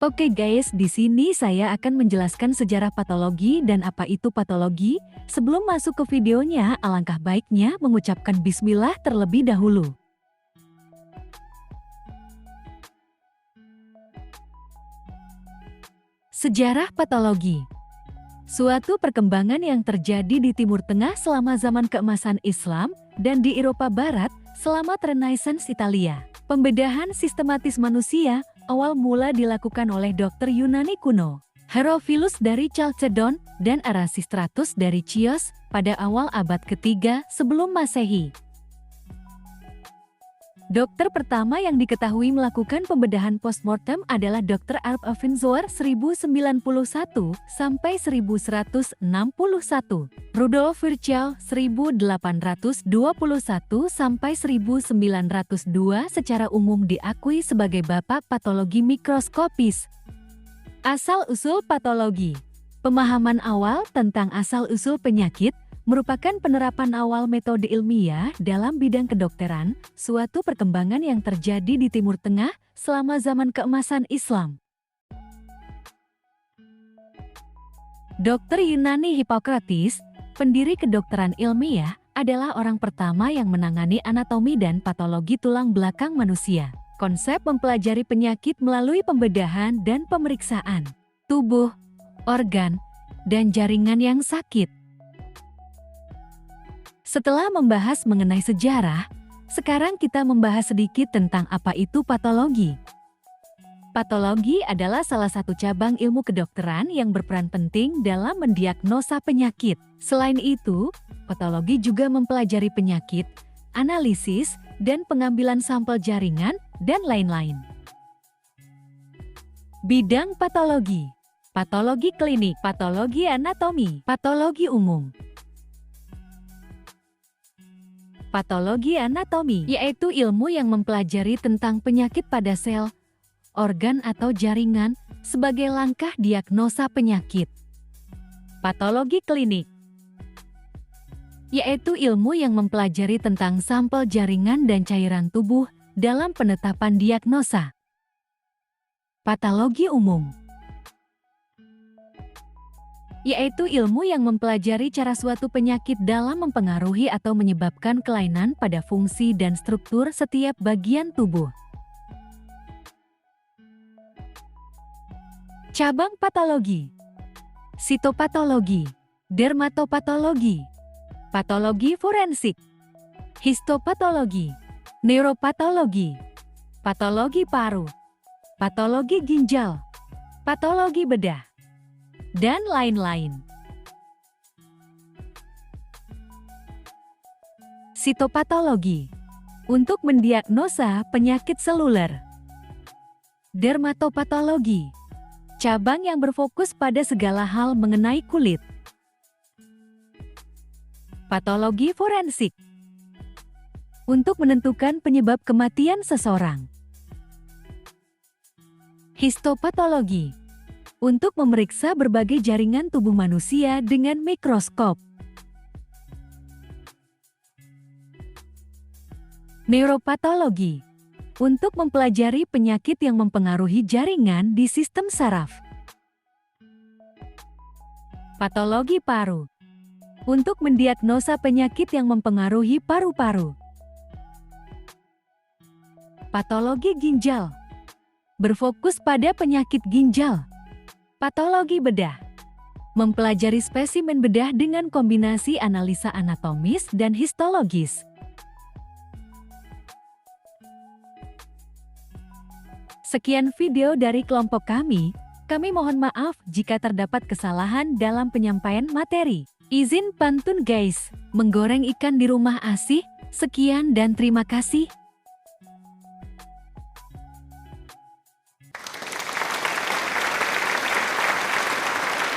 Oke guys, di sini saya akan menjelaskan sejarah patologi dan apa itu patologi. Sebelum masuk ke videonya, alangkah baiknya mengucapkan bismillah terlebih dahulu. Sejarah patologi. Suatu perkembangan yang terjadi di Timur Tengah selama zaman keemasan Islam dan di Eropa Barat selama Renaissance Italia. Pembedahan sistematis manusia awal mula dilakukan oleh dokter Yunani kuno, Herophilus dari Chalcedon dan Erasistratus dari Chios pada awal abad ketiga sebelum Masehi. Dokter pertama yang diketahui melakukan pembedahan postmortem adalah Dr. Arp Avenzoar 1091 sampai 1161, Rudolf Virchow 1821 sampai 1902 secara umum diakui sebagai bapak patologi mikroskopis. Asal-usul patologi. Pemahaman awal tentang asal-usul penyakit merupakan penerapan awal metode ilmiah dalam bidang kedokteran, suatu perkembangan yang terjadi di Timur Tengah selama zaman keemasan Islam. Dokter Yunani Hippocrates, pendiri kedokteran ilmiah, adalah orang pertama yang menangani anatomi dan patologi tulang belakang manusia. Konsep mempelajari penyakit melalui pembedahan dan pemeriksaan tubuh, organ, dan jaringan yang sakit. Setelah membahas mengenai sejarah, sekarang kita membahas sedikit tentang apa itu patologi. Patologi adalah salah satu cabang ilmu kedokteran yang berperan penting dalam mendiagnosa penyakit. Selain itu, patologi juga mempelajari penyakit, analisis, dan pengambilan sampel jaringan, dan lain-lain. Bidang patologi. Patologi klinik, patologi anatomi, patologi umum. Patologi anatomi, yaitu ilmu yang mempelajari tentang penyakit pada sel, organ atau jaringan sebagai langkah diagnosa penyakit. Patologi klinik, yaitu ilmu yang mempelajari tentang sampel jaringan dan cairan tubuh dalam penetapan diagnosa. Patologi umum, yaitu ilmu yang mempelajari cara suatu penyakit dalam mempengaruhi atau menyebabkan kelainan pada fungsi dan struktur setiap bagian tubuh. Cabang patologi: sitopatologi, dermatopatologi, patologi forensik, histopatologi, neuropatologi, patologi paru, patologi ginjal, patologi bedah, dan lain-lain. Sitopatologi, untuk mendiagnosa penyakit seluler. Dermatopatologi, cabang yang berfokus pada segala hal mengenai kulit. Patologi forensik, untuk menentukan penyebab kematian seseorang. Histopatologi, untuk memeriksa berbagai jaringan tubuh manusia dengan mikroskop. Neuropatologi, untuk mempelajari penyakit yang mempengaruhi jaringan di sistem saraf. Patologi paru, untuk mendiagnosa penyakit yang mempengaruhi paru-paru. Patologi ginjal, berfokus pada penyakit ginjal. Patologi bedah, mempelajari spesimen bedah dengan kombinasi analisa anatomis dan histologis. Sekian video dari kelompok kami mohon maaf jika terdapat kesalahan dalam penyampaian materi. Izin pantun guys, menggoreng ikan di rumah asih. Sekian dan terima kasih.